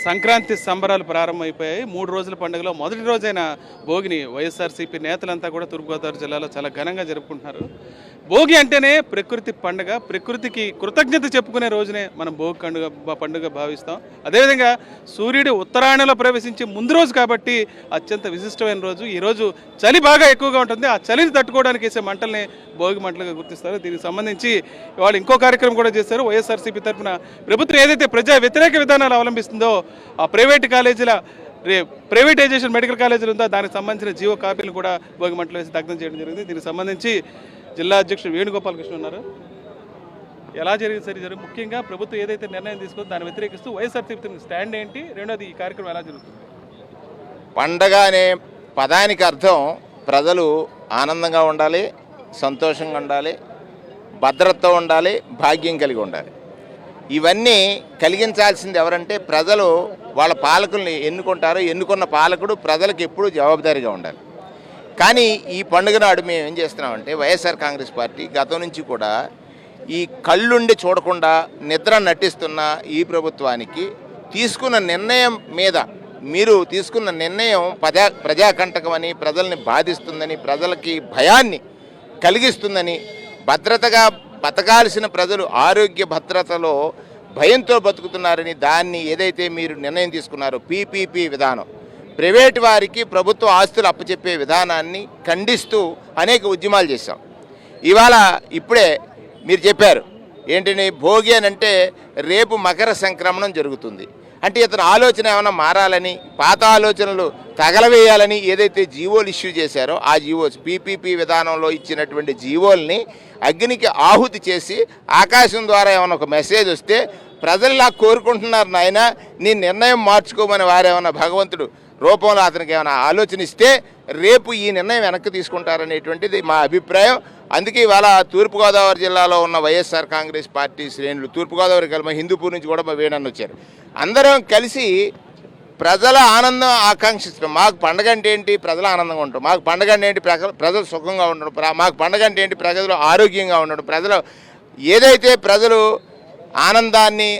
సంక్రాంతి సంబరాలు ప్రారంభమైపోయాయి. 3 రోజుల పండుగలో మొదటి రోజైన భోగిని వైఎస్ఆర్సీపీ నేతలంతా కూడా తూర్పుగోదావరి జిల్లాలో చాలా ఘనంగా జరుపుకుంటున్నారు. భోగి అంటేనే ప్రకృతి పండుగ, ప్రకృతికి కృతజ్ఞత చెప్పుకునే రోజునే మనం భోగి పండుగ భావిస్తాం. అదేవిధంగా సూర్యుడు ఉత్తరాయణంలో ప్రవేశించే ముందు రోజు కాబట్టి అత్యంత విశిష్టమైన రోజు. ఈరోజు చలి బాగా ఎక్కువగా ఉంటుంది. ఆ చలిని తట్టుకోవడానికి వేసే మంటల్ని భోగి మంటలుగా గుర్తిస్తారు. దీనికి సంబంధించి ఇవాళ ఇంకో కార్యక్రమం కూడా చేస్తారు. వైఎస్ఆర్సీపీ తరఫున ప్రభుత్వం ఏదైతే ప్రజా వ్యతిరేక విధానాలు అవలంబిస్తుందో ఆ ప్రైవేటు కాలేజీల ప్రైవేటైజేషన్ మెడికల్ కాలేజీలు ఉందో దానికి సంబంధించిన జీవో కాపీలు కూడా భోగి మంటలు వేసి దగ్ధం చేయడం జరిగింది. దీనికి సంబంధించి జిల్లా అధ్యక్షుడు వేణుగోపాలకృష్ణ ఉన్నారు. ఎలా జరిగింది సరే ముఖ్యంగా ప్రభుత్వం ఏదైతే నిర్ణయం తీసుకుందో దాన్ని వ్యతిరేకిస్తూ వైఎస్ఆర్సీపీ స్టాండ్ ఏంటి, రెండోది ఈ కార్యక్రమం ఎలా జరుగుతుంది? పండగ అనే పదానికి అర్థం ప్రజలు ఆనందంగా ఉండాలి, సంతోషంగా ఉండాలి, భద్రతతో ఉండాలి, భాగ్యం కలిగి ఉండాలి. ఇవన్నీ కలిగించాల్సింది ఎవరంటే ప్రజలు వాళ్ళ పాలకుల్ని ఎన్నుకుంటారు. ఎన్నుకున్న పాలకుడు ప్రజలకు ఎప్పుడూ జవాబుదారీగా ఉండాలి. కానీ ఈ పండుగ నాడు మేము ఏం చేస్తున్నామంటే వైఎస్ఆర్ కాంగ్రెస్ పార్టీ గతం నుంచి కూడా ఈ కళ్ళుండి చూడకుండా నిద్ర నటిస్తున్న ఈ ప్రభుత్వానికి తీసుకున్న నిర్ణయం మీద మీరు తీసుకున్న నిర్ణయం ప్రజాకంటకమని, ప్రజల్ని బాధిస్తుందని, ప్రజలకి భయాన్ని కలిగిస్తుందని, భద్రతగా బతకాల్సిన ప్రజలు ఆరోగ్య భద్రతలో భయంతో బతుకుతున్నారని దాన్ని ఏదైతే మీరు నిర్ణయం తీసుకున్నారో పీపీపీ విధానం, ప్రైవేటు వారికి ప్రభుత్వ ఆస్తులు అప్పచెప్పే విధానాన్ని ఖండిస్తూ అనేక ఉద్యమాలు చేశాం. ఇవాళ ఇప్పుడే మీరు చెప్పారు ఏంటని, భోగి అని అంటే రేపు మకర సంక్రమణం జరుగుతుంది అంటే ఇతను ఆలోచన ఏమైనా మారాలని, పాత ఆలోచనలు తగలవేయాలని ఏదైతే జీవోలు ఇష్యూ చేశారో ఆ జీవోస్ పీపీపీ విధానంలో ఇచ్చినటువంటి జీవోల్ని అగ్నికి ఆహుతి చేసి ఆకాశం ద్వారా ఏమైనా ఒక మెసేజ్ వస్తే ప్రజలు ఇలా కోరుకుంటున్నారు నాయన నీ నిర్ణయం మార్చుకోమని వారేమన్నా భగవంతుడు రూపంలో అతనికి ఏమైనా ఆలోచన ఇస్తే రేపు ఈ నిర్ణయం వెనక్కి తీసుకుంటారనేటువంటిది మా అభిప్రాయం. అందుకే ఇవాళ తూర్పుగోదావరి జిల్లాలో ఉన్న వైఎస్ఆర్ కాంగ్రెస్ పార్టీ శ్రేణులు, తూర్పుగోదావరి కలిసి హిందూపూర్ నుంచి కూడా మా వేణన్న వచ్చారు, అందరం కలిసి ప్రజల ఆనందం ఆకాంక్షిస్తున్నాం. మాకు పండగ అంటే ఏంటి, ప్రజల ఆనందంగా ఉంటాం. మాకు పండగ అంటే ఏంటి, ప్రజలు సుఖంగా ఉండడం. మాకు పండగ అంటే ఏంటి, ప్రజలు ఆరోగ్యంగా ఉండడం. ప్రజలు ఏదైతే ప్రజలు ఆనందాన్ని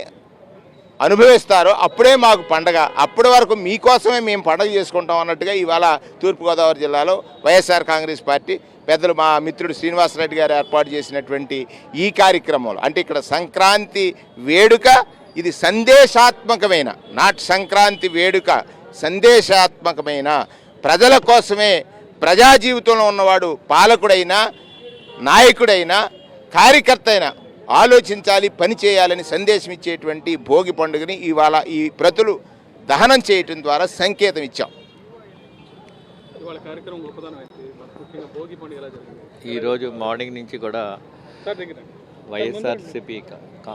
అనుభవిస్తారో అప్పుడే మాకు పండగ. అప్పటి వరకు మీకోసమే మేము పండగ చేసుకుంటాం అన్నట్టుగా ఇవాళ తూర్పుగోదావరి జిల్లాలో వైఎస్ఆర్ కాంగ్రెస్ పార్టీ పెద్దలు మా మిత్రుడు శ్రీనివాసరెడ్డి గారు ఏర్పాటు చేసినటువంటి ఈ కార్యక్రమంలో అంటే ఇక్కడ సంక్రాంతి వేడుక ఇది సందేశాత్మకమైన, నాట్ సంక్రాంతి వేడుక, సందేశాత్మకమైన ప్రజల కోసమే. ప్రజా జీవితంలో ఉన్నవాడు పాలకుడైనా, నాయకుడైనా, కార్యకర్త అయినా ఆలోచించాలి, పని చేయాలని సందేశం ఇచ్చేటువంటి భోగి పండుగని ఇవాళ ఈ ప్రతులు దహనం చేయటం ద్వారా సంకేతం ఇచ్చాం. ఈరోజు మార్నింగ్ నుంచి కూడా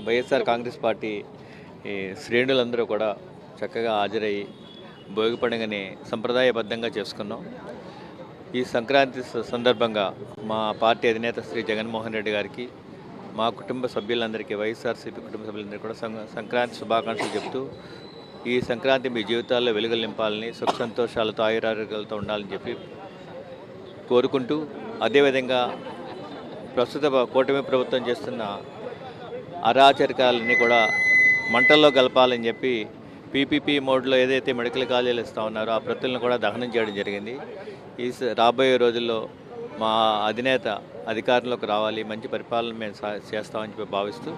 వైఎస్ఆర్ కాంగ్రెస్ పార్టీ శ్రేణులందరూ కూడా చక్కగా హాజరయ్యి భోగి పండుగని సంప్రదాయబద్ధంగా చేసుకున్నాం. ఈ సంక్రాంతి సందర్భంగా మా పార్టీ అధినేత శ్రీ జగన్మోహన్ రెడ్డి గారికి, మా కుటుంబ సభ్యులందరికీ, వైఎస్ఆర్సీపీ కుటుంబ సభ్యులందరికీ కూడా సంక్రాంతి శుభాకాంక్షలు చెప్తూ ఈ సంక్రాంతి మీ జీవితాల్లో వెలుగులు నింపాలని, సుఖ సంతోషాలతో ఆయురారోగ్యాలతో ఉండాలని చెప్పి కోరుకుంటూ, అదేవిధంగా ప్రస్తుత కూటమి ప్రభుత్వం చేస్తున్న అరాచరికాలన్నీ కూడా మంటల్లో కలపాలని చెప్పి పీపీపీ మోడ్లో ఏదైతే మెడికల్ కాలేజీలు ఇస్తూ ఉన్నారో ఆ ప్రతులను కూడా దహనం చేయడం జరిగింది. ఈ రాబోయే రోజుల్లో మా అధినేత అధికారంలోకి రావాలి, మంచి పరిపాలన మేము చేస్తామని చెప్పి భావిస్తూ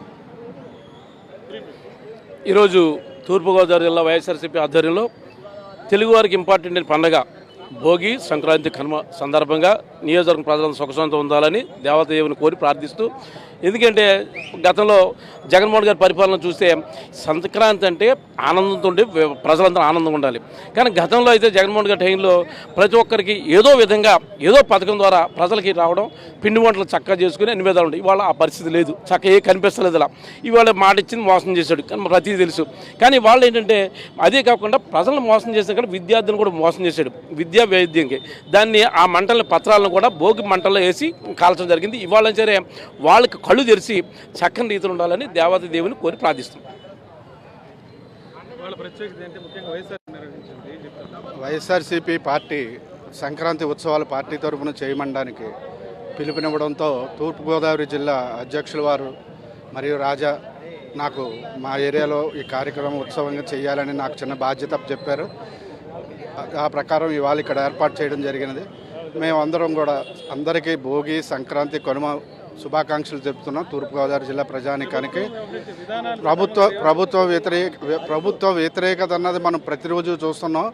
ఈరోజు తూర్పుగోదావరి జిల్లా వైఎస్ఆర్సీపీ ఆధ్వర్యంలో తెలుగువారికి ఇంపార్టెంట్ పండుగ భోగి సంక్రాంతి కనుమ సందర్భంగా నియోజకవర్గం ప్రజలను సుఖశాంతం ఉండాలని దేవదేవుని కోరి ప్రార్థిస్తూ, ఎందుకంటే గతంలో జగన్మోహన్ గారి పరిపాలన చూస్తే సంక్రాంతి అంటే ఆనందంతో ఉంటే ప్రజలందరూ ఆనందంగా ఉండాలి. కానీ గతంలో అయితే జగన్మోహన్ గారి టైంలో ప్రతి ఒక్కరికి ఏదో విధంగా ఏదో పథకం ద్వారా ప్రజలకి రావడం, పిండి వంటలు చక్కగా చేసుకుని అన్ని విధాలు ఉంటాయి. ఇవాళ ఆ పరిస్థితి లేదు, చక్కగా ఏ కనిపిస్తలేదు. అలా ఇవాళ మాట ఇచ్చింది మోసం చేశాడు కానీ ప్రతిదీ తెలుసు. కానీ వాళ్ళు ఏంటంటే అదే కాకుండా ప్రజలను మోసం చేశాడు కానీ విద్యార్థులను కూడా మోసం చేశాడు, విద్యా వైద్యంకి. దాన్ని ఆ మంటల పత్రాలను కూడా భోగి మంటల్లో వేసి కాల్చడం జరిగింది. ఇవాళ సరే వాళ్ళకి కళ్ళు తెరిచి చక్కని రీతిలో ఉండాలని దేవత దేవుని కోరి ప్రార్థిస్తున్నాం. వైఎస్ఆర్సీపీ పార్టీ సంక్రాంతి ఉత్సవాలు పార్టీ తరఫున చేయమనడానికి పిలుపునివ్వడంతో తూర్పుగోదావరి జిల్లా అధ్యక్షుల వారు మరియు రాజా నాకు మా ఏరియాలో ఈ కార్యక్రమం ఉత్సవంగా చేయాలని నాకు చిన్న బాధ్యత చెప్పారు. ఆ ప్రకారం ఇవాళ ఇక్కడ ఏర్పాటు చేయడం జరిగినది. మేమందరం కూడా అందరికీ భోగి, సంక్రాంతి, కనుమ శుభాకాంక్షలు చెప్తున్నాం. తూర్పుగోదావరి జిల్లా ప్రజానికానికి ప్రభుత్వ వ్యతిరేకత అన్నది మనం ప్రతిరోజు చూస్తున్నాం.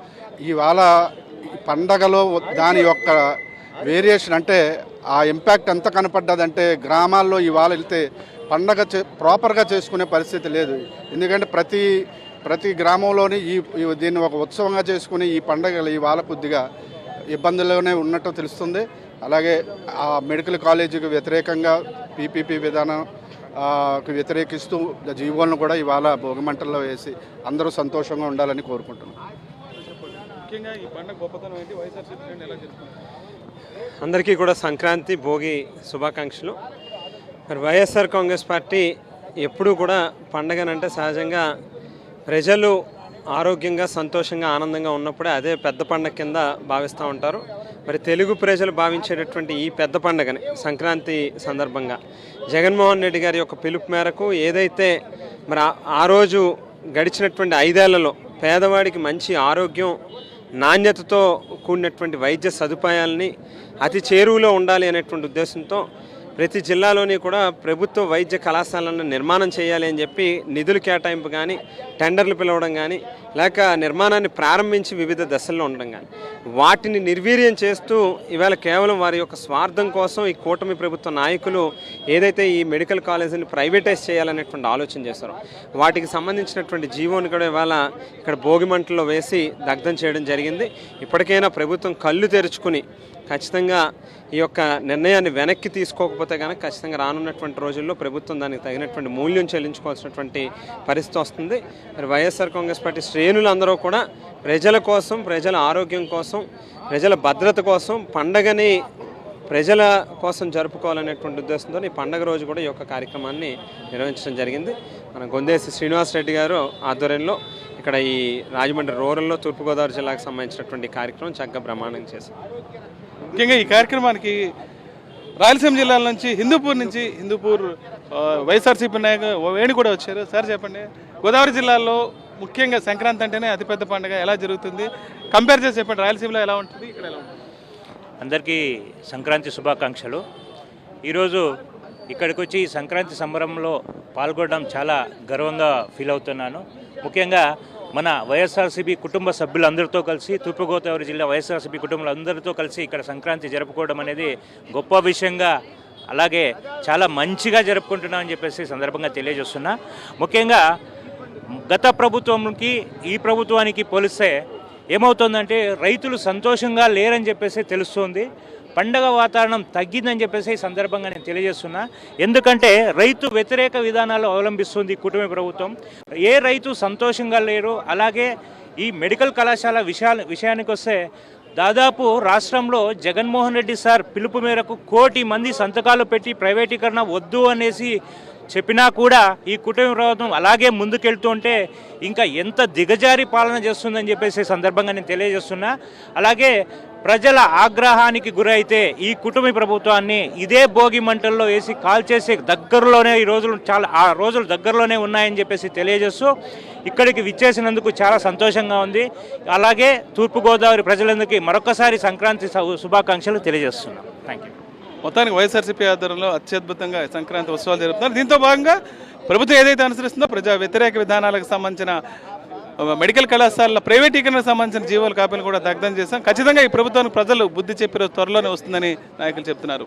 ఇవాళ పండగలో దాని యొక్క వేరియేషన్ అంటే ఆ ఇంపాక్ట్ ఎంత కనపడ్డదంటే గ్రామాల్లో ఇవాళ వెళ్తే పండగ ప్రాపర్గా చేసుకునే పరిస్థితి లేదు. ఎందుకంటే ప్రతి గ్రామంలోని దీన్ని ఒక ఉత్సవంగా చేసుకుని ఈ పండగలు ఇవాళ కొద్దిగా ఇబ్బందుల్లోనే ఉన్నట్టు తెలుస్తుంది. అలాగే ఆ మెడికల్ కాలేజీకి వ్యతిరేకంగా పీపీపీ విధానం వ్యతిరేకిస్తూ జీవోలను కూడా ఇవాళ భోగిమంటల్లో వేసి అందరూ సంతోషంగా ఉండాలని కోరుకుంటున్నాం. ముఖ్యంగా ఈ పండుగ గొప్పతనం ఏంటి? వైఎస్ఆర్సీపీ శ్రేణులు ఎలా జరుపుకుంటారు? అందరికీ కూడా సంక్రాంతి, భోగి శుభాకాంక్షలు. మరి వైఎస్ఆర్ కాంగ్రెస్ పార్టీ ఎప్పుడూ కూడా పండగనంటే సహజంగా ప్రజలు ఆరోగ్యంగా, సంతోషంగా, ఆనందంగా ఉన్నప్పుడే అదే పెద్ద పండగ కింద భావిస్తూ ఉంటారు. మరి తెలుగు ప్రజలు భావించేటటువంటి ఈ పెద్ద పండగని సంక్రాంతి సందర్భంగా జగన్మోహన్ రెడ్డి గారి యొక్క పిలుపు మేరకు ఏదైతే మరి ఆ రోజు గడిచినటువంటి 5 ఏళ్లలో పేదవాడికి మంచి ఆరోగ్యం, నాణ్యతతో కూడినటువంటి వైద్య సదుపాయాలని అతి చేరువలో ఉండాలి అనేటువంటి ఉద్దేశంతో ప్రతి జిల్లాలోని కూడా ప్రభుత్వ వైద్య కళాశాలను నిర్మాణం చేయాలి అని చెప్పి నిధులు కేటాయింపు కానీ, టెండర్లు పిలవడం కానీ, లేక నిర్మాణాన్ని ప్రారంభించి వివిధ దశల్లో ఉండడం కానీ వాటిని నిర్వీర్యం చేస్తూ ఇవాళ కేవలం వారి యొక్క స్వార్థం కోసం ఈ కూటమి ప్రభుత్వ నాయకులు ఏదైతే ఈ మెడికల్ కాలేజీని ప్రైవేటైజ్ చేయాలనేటువంటి ఆలోచన చేస్తారో వాటికి సంబంధించినటువంటి జీవోని కూడా ఇవాళ ఇక్కడ భోగిమంటల్లో వేసి దగ్ధం చేయడం జరిగింది. ఇప్పటికైనా ప్రభుత్వం కళ్ళు తెరుచుకుని ఖచ్చితంగా ఈ యొక్క నిర్ణయాన్ని వెనక్కి తీసుకోకపోతే కనుక ఖచ్చితంగా రానున్నటువంటి రోజుల్లో ప్రభుత్వం దానికి తగినటువంటి మూల్యం చెల్లించుకోవాల్సినటువంటి పరిస్థితి వస్తుంది. మరి వైఎస్ఆర్ కాంగ్రెస్ పార్టీ శ్రేణులందరూ కూడా ప్రజల కోసం, ప్రజల ఆరోగ్యం కోసం, ప్రజల భద్రత కోసం, పండగని ప్రజల కోసం జరుపుకోవాలనేటువంటి ఉద్దేశంతో ఈ పండగ రోజు కూడా ఈ యొక్క కార్యక్రమాన్ని నిర్వహించడం జరిగింది. మన గొందేసి శ్రీనివాసరెడ్డి గారు ఆధ్వర్యంలో ఇక్కడ ఈ రాజమండ్రి రూరల్లో తూర్పుగోదావరి జిల్లాకు సంబంధించినటువంటి కార్యక్రమం చక్కగా బ్రహ్మాండంగా చేశారు. ముఖ్యంగా ఈ కార్యక్రమానికి రాయలసీమ జిల్లాల నుంచి హిందూపూర్ వైఎస్ఆర్సీపీ నాయకులు వేణు కూడా వచ్చారు. సార్ చెప్పండి, గోదావరి జిల్లాలో ముఖ్యంగా సంక్రాంతి అంటేనే అతిపెద్ద పండుగ, ఎలా జరుగుతుంది? కంపేర్ చేసి చెప్పండి, రాయలసీమలో ఎలా ఉంటుంది, ఇక్కడ ఎలా ఉంటుంది? అందరికీ సంక్రాంతి శుభాకాంక్షలు. ఈరోజు ఇక్కడికి వచ్చి సంక్రాంతి సంబరంలో పాల్గొనడం చాలా గర్వంగా ఫీల్ అవుతున్నాను. ముఖ్యంగా మన వైఎస్ఆర్సీపీ కుటుంబ సభ్యులందరితో కలిసి, తూర్పుగోదావరి జిల్లా వైఎస్ఆర్సీపీ కుటుంబాలందరితో కలిసి ఇక్కడ సంక్రాంతి జరుపుకోవడం అనేది గొప్ప విషయంగా, అలాగే చాలా మంచిగా జరుపుకుంటున్నామని చెప్పేసి సందర్భంగా తెలియజేస్తున్నా. ముఖ్యంగా గత ప్రభుత్వంకి ఈ ప్రభుత్వానికి పోలిస్తే ఏమవుతుందంటే రైతులు సంతోషంగా లేరని చెప్పేసి తెలుస్తోంది. పండగ వాతావరణం తగ్గిందని చెప్పేసి ఈ సందర్భంగా నేను తెలియజేస్తున్నా. ఎందుకంటే రైతు వ్యతిరేక విధానాలు అవలంబిస్తుంది కూటమి ప్రభుత్వం. ఏ రైతు సంతోషంగా లేరు. అలాగే ఈ మెడికల్ కళాశాల విషయానికి వస్తే దాదాపు రాష్ట్రంలో జగన్మోహన్ రెడ్డి సార్ పిలుపు మేరకు 1 కోటి మంది సంతకాలు పెట్టి ప్రైవేటీకరణ వద్దు అనేసి చెప్పినా కూడా ఈ కుటుంబ ప్రభుత్వం అలాగే ముందుకెళ్తుంటే ఇంకా ఎంత దిగజారి పాలన చేస్తుందని చెప్పేసి సందర్భంగా నేను తెలియజేస్తున్నా. అలాగే ప్రజల ఆగ్రహానికి గురైతే ఈ కుటుంబ ప్రభుత్వాన్ని ఇదే భోగి మంటల్లో వేసి కాల్చేసే దగ్గరలోనే ఈ రోజులు ఆ రోజులు దగ్గరలోనే ఉన్నాయని చెప్పేసి తెలియజేస్తూ ఇక్కడికి విచ్చేసినందుకు చాలా సంతోషంగా ఉంది. అలాగే తూర్పుగోదావరి ప్రజలందరికీ మరొకసారి సంక్రాంతి శుభాకాంక్షలు తెలియజేస్తున్నాం. Thank you. మొత్తానికి వైఎస్ఆర్సీపీ ఆధ్వర్యంలో అత్యద్భుతంగా సంక్రాంతి ఉత్సవాలు జరుపుతున్నారు. దీంతో భాగంగా ప్రభుత్వం ఏదైతే అనుసరిస్తుందో ప్రజా వ్యతిరేక విధానాలకు సంబంధించిన మెడికల్ కళాశాలల ప్రైవేటీకరణకు సంబంధించిన జీవోల కాపీలు కూడా దగ్ధం చేశాం. ఖచ్చితంగా ఈ ప్రభుత్వానికి ప్రజలు బుద్ధి చెప్పే రోజు త్వరలోనే వస్తుందని నాయకులు చెప్తున్నారు.